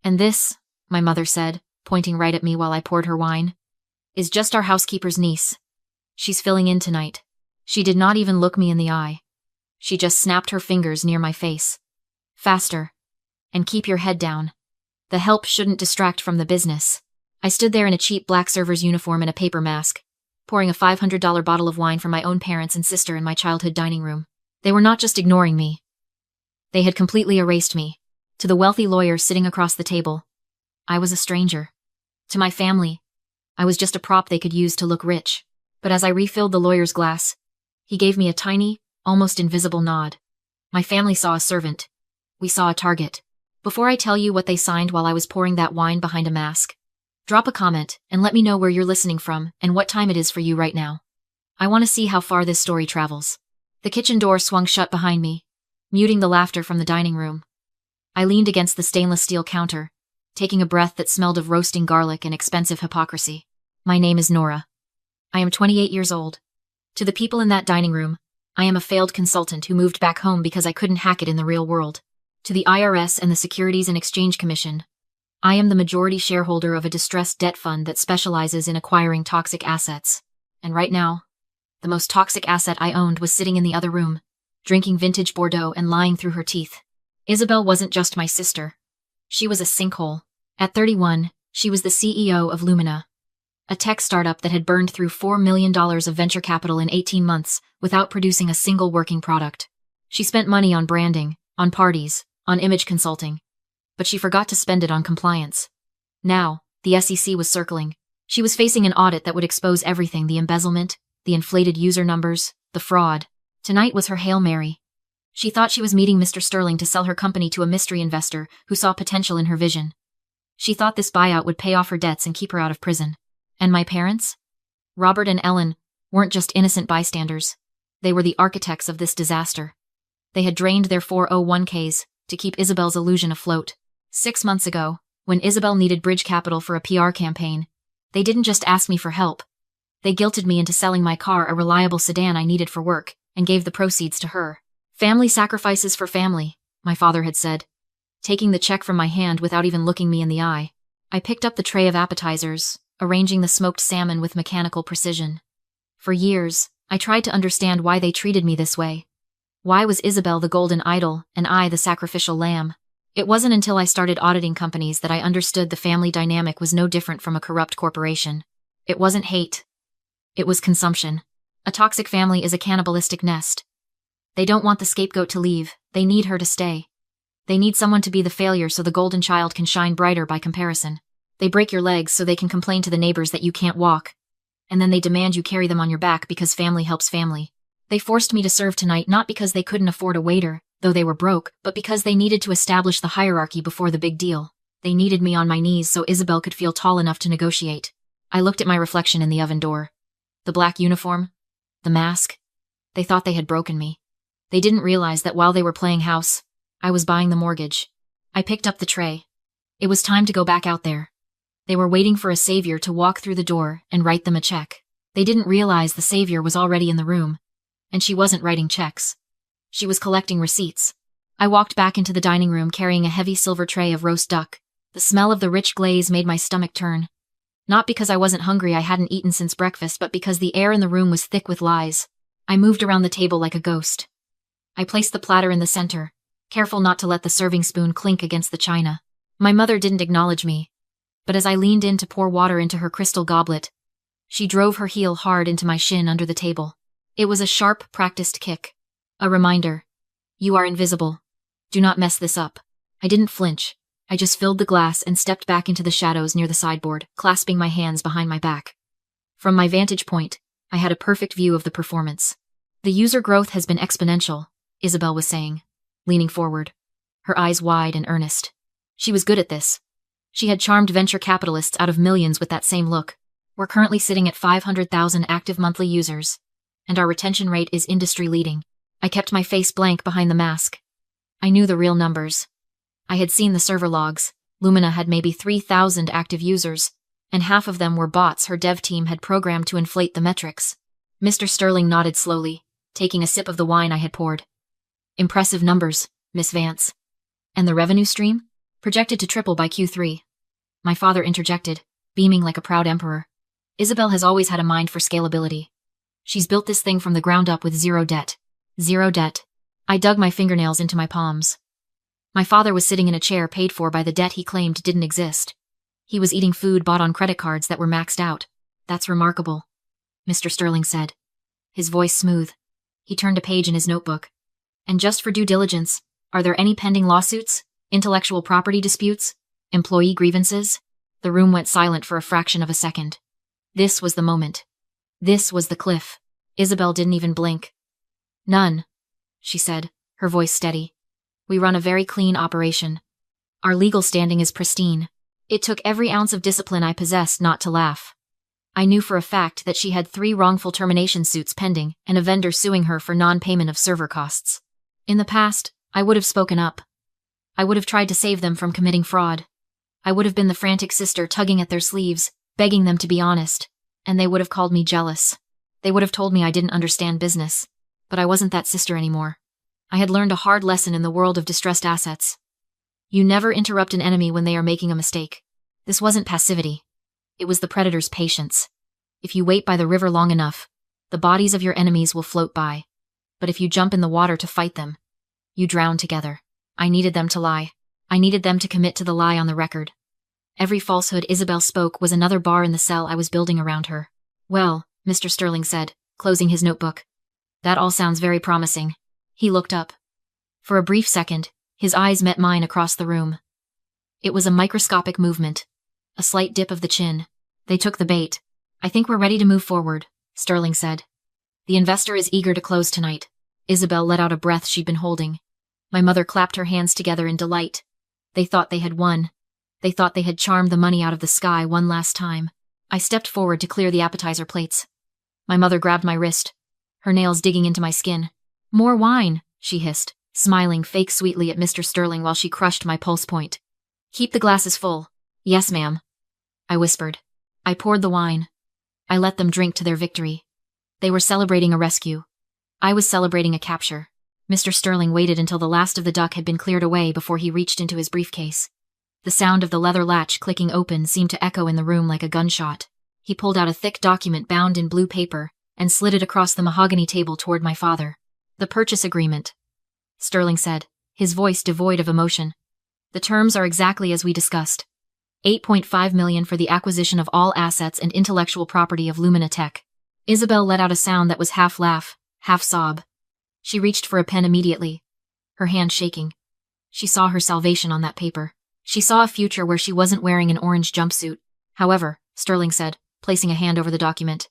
And this, my mother said, pointing right at me while I poured her wine, is just our housekeeper's niece. She's filling in tonight. She did not even look me in the eye. She just snapped her fingers near my face. Faster. And keep your head down. The help shouldn't distract from the business. I stood there in a cheap black server's uniform and a paper mask, pouring a $500 bottle of wine for my own parents and sister in my childhood dining room. They were not just ignoring me. They had completely erased me. To the wealthy lawyer sitting across the table, I was a stranger. To my family, I was just a prop they could use to look rich. But as I refilled the lawyer's glass, he gave me a tiny, almost invisible nod. My family saw a servant. We saw a target. Before I tell you what they signed while I was pouring that wine behind a mask, drop a comment and let me know where you're listening from and what time it is for you right now. I want to see how far this story travels. The kitchen door swung shut behind me, muting the laughter from the dining room. I leaned against the stainless steel counter, taking a breath that smelled of roasting garlic and expensive hypocrisy. My name is Nora. I am 28 years old. To the people in that dining room, I am a failed consultant who moved back home because I couldn't hack it in the real world. To the IRS and the Securities and Exchange Commission, I am the majority shareholder of a distressed debt fund that specializes in acquiring toxic assets. And right now, the most toxic asset I owned was sitting in the other room, drinking vintage Bordeaux and lying through her teeth. Isabel wasn't just my sister. She was a sinkhole. At 31, she was the CEO of Lumina, a tech startup that had burned through $4 million of venture capital in 18 months without producing a single working product. She spent money on branding, on parties, on image consulting, but she forgot to spend it on compliance. Now, the SEC was circling. She was facing an audit that would expose everything: the embezzlement, the inflated user numbers, the fraud. Tonight was her Hail Mary. She thought she was meeting Mr. Sterling to sell her company to a mystery investor who saw potential in her vision. She thought this buyout would pay off her debts and keep her out of prison. And my parents? Robert and Ellen weren't just innocent bystanders. They were the architects of this disaster. They had drained their 401ks to keep Isabel's illusion afloat. 6 months ago, when Isabel needed bridge capital for a PR campaign, they didn't just ask me for help. They guilted me into selling my car, a reliable sedan I needed for work, and gave the proceeds to her. Family sacrifices for family, my father had said, taking the check from my hand without even looking me in the eye. I picked up the tray of appetizers, arranging the smoked salmon with mechanical precision. For years, I tried to understand why they treated me this way. Why was Isabel the golden idol and I the sacrificial lamb? It wasn't until I started auditing companies that I understood the family dynamic was no different from a corrupt corporation. It wasn't hate. It was consumption. A toxic family is a cannibalistic nest. They don't want the scapegoat to leave, they need her to stay. They need someone to be the failure so the golden child can shine brighter by comparison. They break your legs so they can complain to the neighbors that you can't walk. And then they demand you carry them on your back because family helps family. They forced me to serve tonight not because they couldn't afford a waiter, though they were broke, but because they needed to establish the hierarchy before the big deal. They needed me on my knees so Isabel could feel tall enough to negotiate. I looked at my reflection in the oven door. The black uniform, the mask. They thought they had broken me. They didn't realize that while they were playing house, I was buying the mortgage. I picked up the tray. It was time to go back out there. They were waiting for a savior to walk through the door and write them a check. They didn't realize the savior was already in the room, and she wasn't writing checks. She was collecting receipts. I walked back into the dining room carrying a heavy silver tray of roast duck. The smell of the rich glaze made my stomach turn. Not because I wasn't hungry, I hadn't eaten since breakfast, but because the air in the room was thick with lies. I moved around the table like a ghost. I placed the platter in the center, careful not to let the serving spoon clink against the china. My mother didn't acknowledge me, but as I leaned in to pour water into her crystal goblet, she drove her heel hard into my shin under the table. It was a sharp, practiced kick. A reminder. You are invisible. Do not mess this up. I didn't flinch. I just filled the glass and stepped back into the shadows near the sideboard, clasping my hands behind my back. From my vantage point, I had a perfect view of the performance. The user growth has been exponential, Isabel was saying, leaning forward, her eyes wide and earnest. She was good at this. She had charmed venture capitalists out of millions with that same look. We're currently sitting at 500,000 active monthly users, and our retention rate is industry-leading. I kept my face blank behind the mask. I knew the real numbers. I had seen the server logs. Lumina had maybe 3,000 active users, and half of them were bots her dev team had programmed to inflate the metrics. Mr. Sterling nodded slowly, taking a sip of the wine I had poured. Impressive numbers, Miss Vance. And the revenue stream? Projected to triple by Q3. My father interjected, beaming like a proud emperor. Isabel has always had a mind for scalability. She's built this thing from the ground up with zero debt. Zero debt. I dug my fingernails into my palms. My father was sitting in a chair paid for by the debt he claimed didn't exist. He was eating food bought on credit cards that were maxed out. That's remarkable, Mr. Sterling said. His voice smooth. He turned a page in his notebook. And just for due diligence, are there any pending lawsuits, intellectual property disputes, employee grievances? The room went silent for a fraction of a second. This was the moment. This was the cliff. Isabel didn't even blink. None, she said, her voice steady. We run a very clean operation. Our legal standing is pristine. It took every ounce of discipline I possessed not to laugh. I knew for a fact that she had 3 wrongful termination suits pending and a vendor suing her for non-payment of server costs. In the past, I would have spoken up. I would have tried to save them from committing fraud. I would have been the frantic sister tugging at their sleeves, begging them to be honest, and they would have called me jealous. They would have told me I didn't understand business, but I wasn't that sister anymore. I had learned a hard lesson in the world of distressed assets. You never interrupt an enemy when they are making a mistake. This wasn't passivity. It was the predator's patience. If you wait by the river long enough, the bodies of your enemies will float by. But if you jump in the water to fight them, you drown together. I needed them to lie. I needed them to commit to the lie on the record. Every falsehood Isabel spoke was another bar in the cell I was building around her. Well, Mr. Sterling said, closing his notebook. That all sounds very promising. He looked up. For a brief second, his eyes met mine across the room. It was a microscopic movement. A slight dip of the chin. They took the bait. I think we're ready to move forward, Sterling said. The investor is eager to close tonight. Isabel let out a breath she'd been holding. My mother clapped her hands together in delight. They thought they had won. They thought they had charmed the money out of the sky one last time. I stepped forward to clear the appetizer plates. My mother grabbed my wrist, her nails digging into my skin. More wine, she hissed, smiling fake sweetly at Mr. Sterling while she crushed my pulse point. Keep the glasses full. Yes, ma'am, I whispered. I poured the wine. I let them drink to their victory. They were celebrating a rescue. I was celebrating a capture. Mr. Sterling waited until the last of the duck had been cleared away before he reached into his briefcase. The sound of the leather latch clicking open seemed to echo in the room like a gunshot. He pulled out a thick document bound in blue paper and slid it across the mahogany table toward my father. The purchase agreement, Sterling said, his voice devoid of emotion. The terms are exactly as we discussed. $8.5 million for the acquisition of all assets and intellectual property of Lumina Tech. Isabel let out a sound that was half laugh, half sob. She reached for a pen immediately, her hand shaking. She saw her salvation on that paper. She saw a future where she wasn't wearing an orange jumpsuit. However, Sterling said, placing a hand over the document,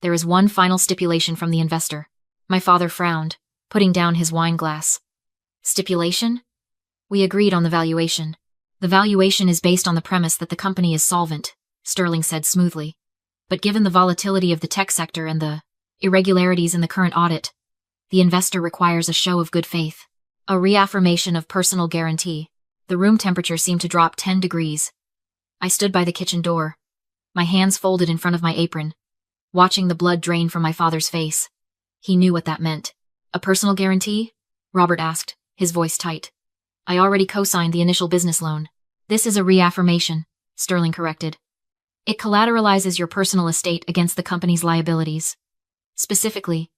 there is one final stipulation from the investor. My father frowned, putting down his wine glass. Stipulation? We agreed on the valuation. The valuation is based on the premise that the company is solvent, Sterling said smoothly. But given the volatility of the tech sector and the irregularities in the current audit, the investor requires a show of good faith. A reaffirmation of personal guarantee. The room temperature seemed to drop 10 degrees. I stood by the kitchen door, my hands folded in front of my apron, watching the blood drain from my father's face. He knew what that meant. A personal guarantee? Robert asked, his voice tight. I already co-signed the initial business loan. This is a reaffirmation, Sterling corrected. It collateralizes your personal estate against the company's liabilities. Specifically,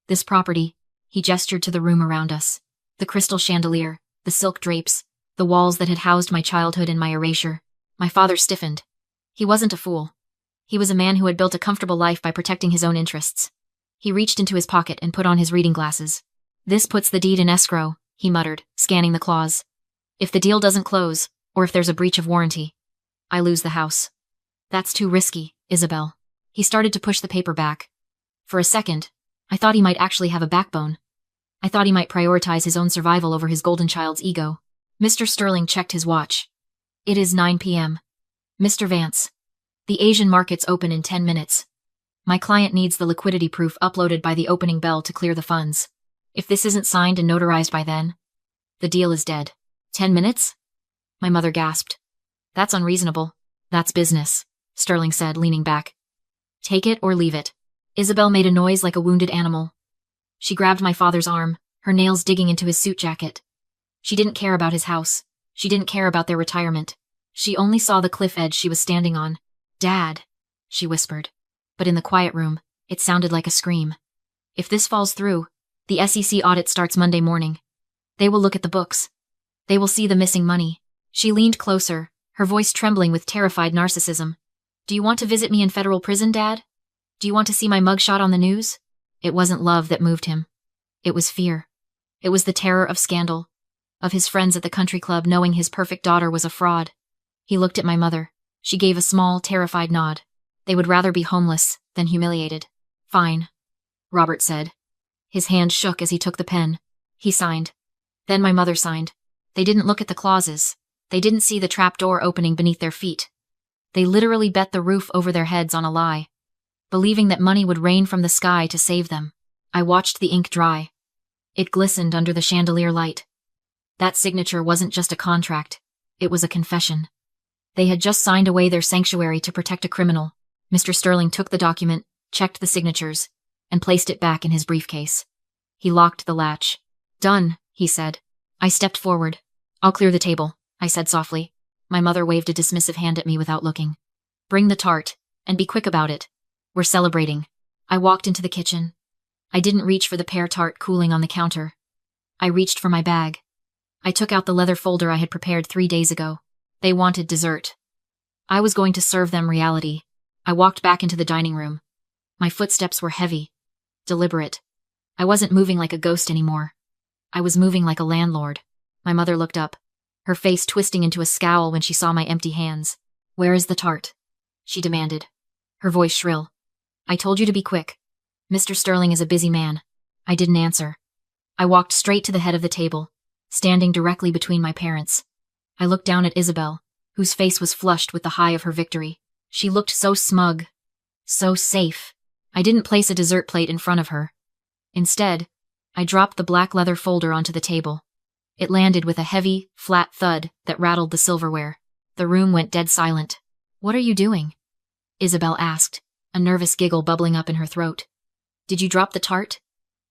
this property, he gestured to the room around us. The crystal chandelier, the silk drapes, the walls that had housed my childhood and my erasure. My father stiffened. He wasn't a fool. He was a man who had built a comfortable life by protecting his own interests. He reached into his pocket and put on his reading glasses. This puts the deed in escrow, he muttered, scanning the clause. If the deal doesn't close, or if there's a breach of warranty, I lose the house. That's too risky, Isabel. He started to push the paper back. For a second, I thought he might actually have a backbone. I thought he might prioritize his own survival over his golden child's ego. Mr. Sterling checked his watch. It is 9 p.m. Mr. Vance. The Asian markets open in 10 minutes. My client needs the liquidity proof uploaded by the opening bell to clear the funds. If this isn't signed and notarized by then, the deal is dead. 10 minutes? My mother gasped. That's unreasonable. That's business, Sterling said, leaning back. Take it or leave it. Isabel made a noise like a wounded animal. She grabbed my father's arm, her nails digging into his suit jacket. She didn't care about his house. She didn't care about their retirement. She only saw the cliff edge she was standing on. "Dad," she whispered. But in the quiet room, it sounded like a scream. "If this falls through, the SEC audit starts Monday morning. They will look at the books. They will see the missing money." She leaned closer, her voice trembling with terrified narcissism. "Do you want to visit me in federal prison, Dad? Do you want to see my mugshot on the news?" It wasn't love that moved him. It was fear. It was the terror of scandal, of his friends at the country club knowing his perfect daughter was a fraud. He looked at my mother. She gave a small, terrified nod. They would rather be homeless than humiliated. "Fine," Robert said. His hand shook as he took the pen. He signed. Then my mother signed. They didn't look at the clauses. They didn't see the trap door opening beneath their feet. They literally bet the roof over their heads on a lie, believing that money would rain from the sky to save them. I watched the ink dry. It glistened under the chandelier light. That signature wasn't just a contract. It was a confession. They had just signed away their sanctuary to protect a criminal. Mr. Sterling took the document, checked the signatures, and placed it back in his briefcase. He locked the latch. "Done," he said. I stepped forward. "I'll clear the table," I said softly. My mother waved a dismissive hand at me without looking. "Bring the tart, and be quick about it. We're celebrating." I walked into the kitchen. I didn't reach for the pear tart cooling on the counter. I reached for my bag. I took out the leather folder I had prepared 3 days ago. They wanted dessert. I was going to serve them reality. I walked back into the dining room. My footsteps were heavy, deliberate. I wasn't moving like a ghost anymore. I was moving like a landlord. My mother looked up, her face twisting into a scowl when she saw my empty hands. "Where is the tart?" she demanded, her voice shrill. "I told you to be quick. Mr. Sterling is a busy man." I didn't answer. I walked straight to the head of the table, standing directly between my parents. I looked down at Isabel, whose face was flushed with the high of her victory. She looked so smug, so safe. I didn't place a dessert plate in front of her. Instead, I dropped the black leather folder onto the table. It landed with a heavy, flat thud that rattled the silverware. The room went dead silent. "What are you doing?" Isabel asked, a nervous giggle bubbling up in her throat. "Did you drop the tart?"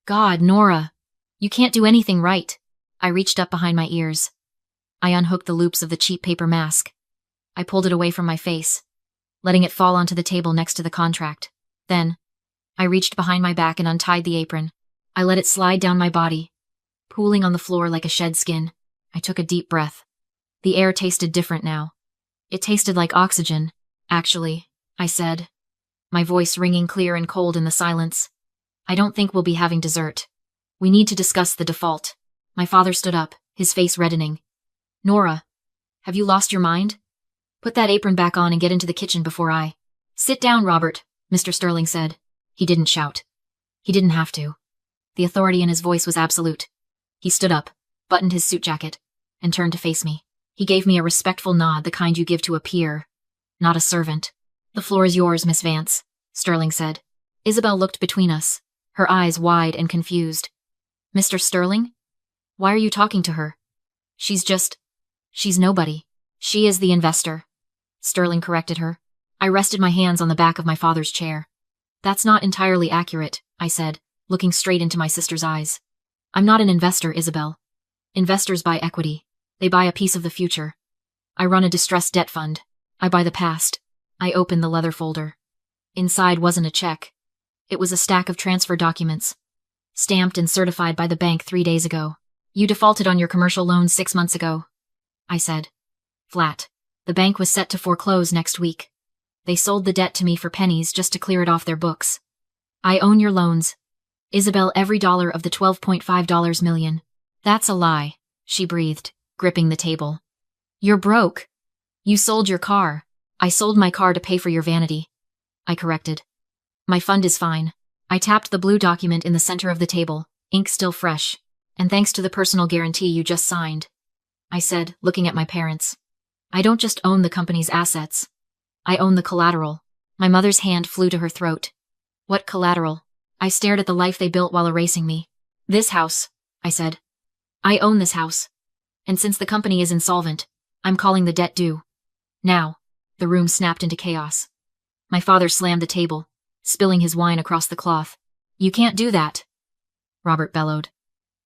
"God, Nora, you can't do anything right." I reached up behind my ears. I unhooked the loops of the cheap paper mask. I pulled it away from my face, letting it fall onto the table next to the contract. Then, I reached behind my back and untied the apron. I let it slide down my body, pooling on the floor like a shed skin. I took a deep breath. The air tasted different now. It tasted like oxygen, actually, I said, my voice ringing clear and cold in the silence. "I don't think we'll be having dessert. We need to discuss the default." My father stood up, his face reddening. "Nora, have you lost your mind? Put that apron back on and get into the kitchen before I—" "Sit down, Robert," Mr. Sterling said. He didn't shout. He didn't have to. The authority in his voice was absolute. He stood up, buttoned his suit jacket, and turned to face me. He gave me a respectful nod, the kind you give to a peer, not a servant. "The floor is yours, Miss Vance," Sterling said. Isabel looked between us, her eyes wide and confused. "Mr. Sterling? Why are you talking to her? She's nobody. She is the investor," Sterling corrected her. I rested my hands on the back of my father's chair. "That's not entirely accurate," I said, looking straight into my sister's eyes. "I'm not an investor, Isabel. Investors buy equity. They buy a piece of the future. I run a distressed debt fund. I buy the past." I opened the leather folder. Inside wasn't a check. It was a stack of transfer documents, stamped and certified by the bank 3 days ago. "You defaulted on your commercial loans 6 months ago," I said, flat. "The bank was set to foreclose next week. They sold the debt to me for pennies just to clear it off their books. I own your loans, Isabel, every dollar of the $12.5 million. "That's a lie," she breathed, gripping the table. "You're broke. You sold your car." "I sold my car to pay for your vanity," I corrected. "My fund is fine." I tapped the blue document in the center of the table, ink still fresh. "And thanks to the personal guarantee you just signed," I said, looking at my parents. "I don't just own the company's assets. I own the collateral." My mother's hand flew to her throat. "What collateral?" I stared at the life they built while erasing me. "This house," I said. "I own this house. And since the company is insolvent, I'm calling the debt due. Now." The room snapped into chaos. My father slammed the table, spilling his wine across the cloth. "You can't do that," Robert bellowed.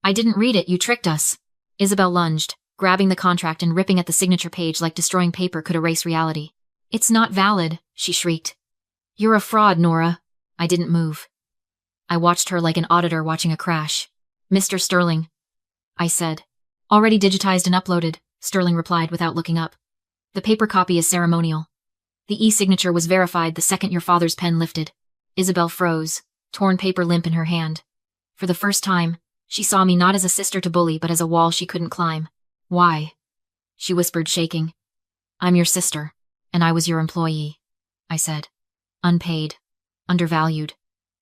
"I didn't read it, you tricked us." Isabel lunged, grabbing the contract and ripping at the signature page like destroying paper could erase reality. "It's not valid," she shrieked. "You're a fraud, Nora." I didn't move. I watched her like an auditor watching a crash. "Mr. Sterling," I said. "Already digitized and uploaded," Sterling replied without looking up. "The paper copy is ceremonial. The e-signature was verified the second your father's pen lifted." Isabel froze, torn paper limp in her hand. For the first time, she saw me not as a sister to bully but as a wall she couldn't climb. "Why?" she whispered, shaking. "I'm your sister, and I was your employee," I said. "Unpaid, undervalued,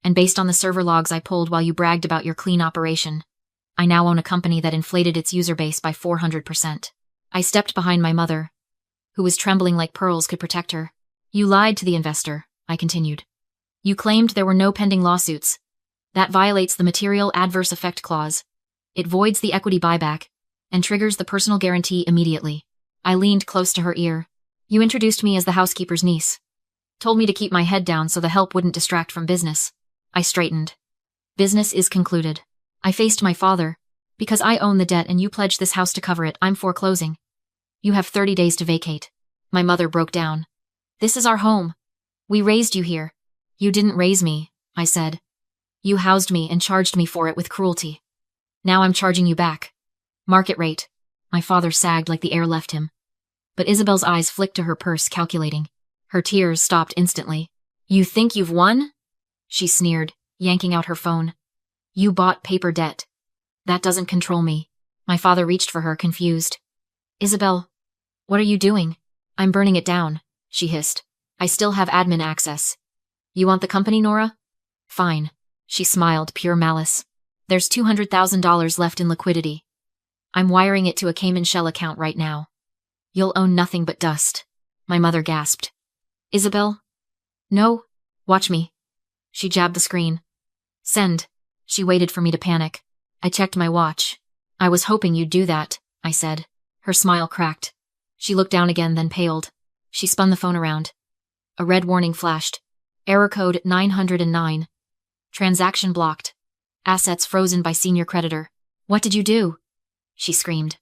and based on the server logs I pulled while you bragged about your clean operation, I now own a company that inflated its user base by 400%. I stepped behind my mother, who was trembling like pearls could protect her. "You lied to the investor," I continued. "You claimed there were no pending lawsuits. That violates the material adverse effect clause. It voids the equity buyback and triggers the personal guarantee immediately." I leaned close to her ear. "You introduced me as the housekeeper's niece. Told me to keep my head down so the help wouldn't distract from business." I straightened. "Business is concluded. I faced my father. Because I own the debt and you pledged this house to cover it, I'm foreclosing. You have 30 days to vacate." My mother broke down. "This is our home. We raised you here." "You didn't raise me," I said. "You housed me and charged me for it with cruelty. Now I'm charging you back. Market rate." My father sagged like the air left him. But Isabel's eyes flicked to her purse, calculating. Her tears stopped instantly. "You think you've won?" she sneered, yanking out her phone. "You bought paper debt. That doesn't control me." My father reached for her, confused. "Isabel, what are you doing?" "I'm burning it down," she hissed. "I still have admin access. You want the company, Nora?" "Fine." She smiled, pure malice. "There's $200,000 left in liquidity. I'm wiring it to a Cayman Shell account right now. You'll own nothing but dust." My mother gasped. "Isabel?" "No. Watch me." She jabbed the screen. "Send." She waited for me to panic. I checked my watch. "I was hoping you'd do that," I said. Her smile cracked. She looked down again, then paled. She spun the phone around. A red warning flashed. "Error code 909. Transaction blocked. Assets frozen by senior creditor." "What did you do?" she screamed.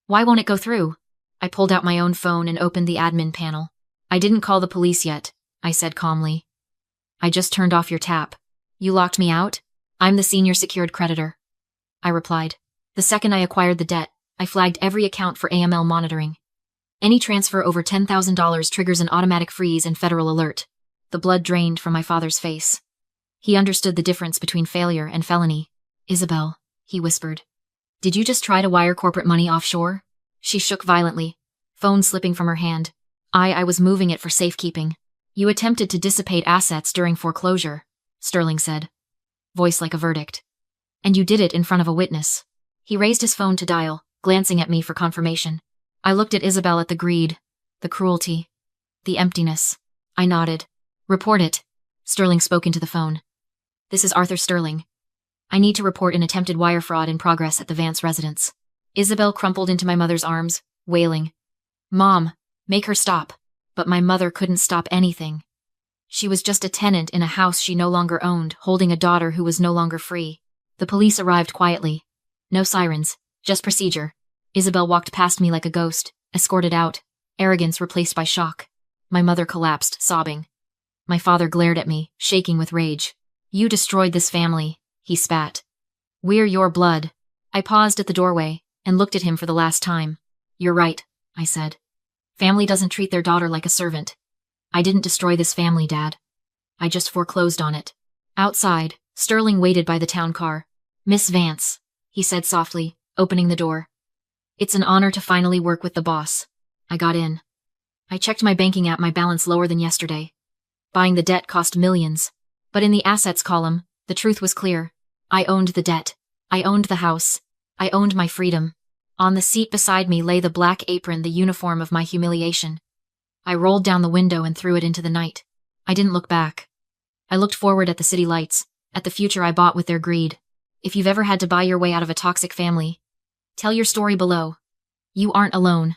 "Why won't it go through?" I pulled out my own phone and opened the admin panel. "I didn't call the police yet," I said calmly. "I just turned off your tap." "You locked me out?" "I'm the senior secured creditor," I replied. "The second I acquired the debt, I flagged every account for AML monitoring. Any transfer over $10,000 triggers an automatic freeze and federal alert." The blood drained from my father's face. He understood the difference between failure and felony. "Isabel," he whispered, "did you just try to wire corporate money offshore?" She shook violently, phone slipping from her hand. I was moving it for safekeeping." "You attempted to dissipate assets during foreclosure," Sterling said, voice like a verdict. "And you did it in front of a witness." He raised his phone to dial, glancing at me for confirmation. I looked at Isabel, at the greed, the cruelty, the emptiness. I nodded. "Report it." Sterling spoke into the phone. "This is Arthur Sterling. I need to report an attempted wire fraud in progress at the Vance residence." Isabel crumpled into my mother's arms, wailing. "Mom, make her stop." But my mother couldn't stop anything. She was just a tenant in a house she no longer owned, holding a daughter who was no longer free. The police arrived quietly. No sirens, just procedure. Isabel walked past me like a ghost, escorted out, arrogance replaced by shock. My mother collapsed, sobbing. My father glared at me, shaking with rage. "You destroyed this family," he spat. "We're your blood." I paused at the doorway and looked at him for the last time. "You're right," I said. "Family doesn't treat their daughter like a servant. I didn't destroy this family, Dad. I just foreclosed on it." Outside, Sterling waited by the town car. "Miss Vance," he said softly, opening the door. "It's an honor to finally work with the boss." I got in. I checked my banking app, my balance lower than yesterday. Buying the debt cost millions. But in the assets column, the truth was clear. I owned the debt. I owned the house. I owned my freedom. On the seat beside me lay the black apron, the uniform of my humiliation. I rolled down the window and threw it into the night. I didn't look back. I looked forward at the city lights, at the future I bought with their greed. If you've ever had to buy your way out of a toxic family, tell your story below. You aren't alone.